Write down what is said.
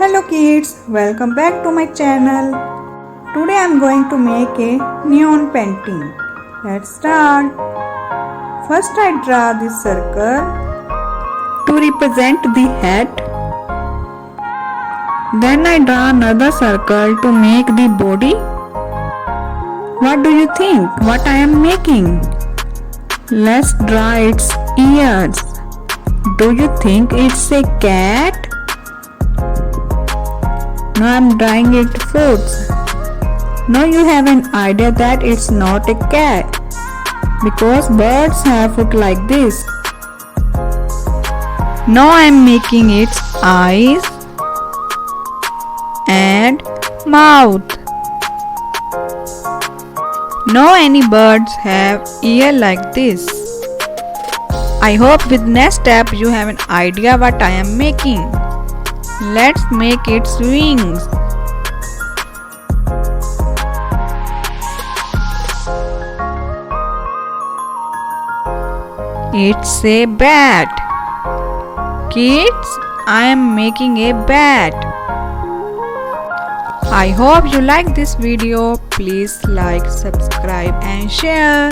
Hello kids, welcome back to my channel. Today I am going to make a neon painting. Let's start. First I draw this circle to represent the head. Then I draw another circle to make the body. What do you think what I am making? Let's draw its ears. Do you think it's a cat? Now I'm drawing its foot. Now you have an idea that it's not a cat because birds have foot like this. Now I'm making its eyes and mouth. Now any birds have ear like this. I hope with next step you have an idea what I am making. Let's make its wings. It's a bat. Kids, I am making a bat. I hope you like this video. Please like, subscribe and share.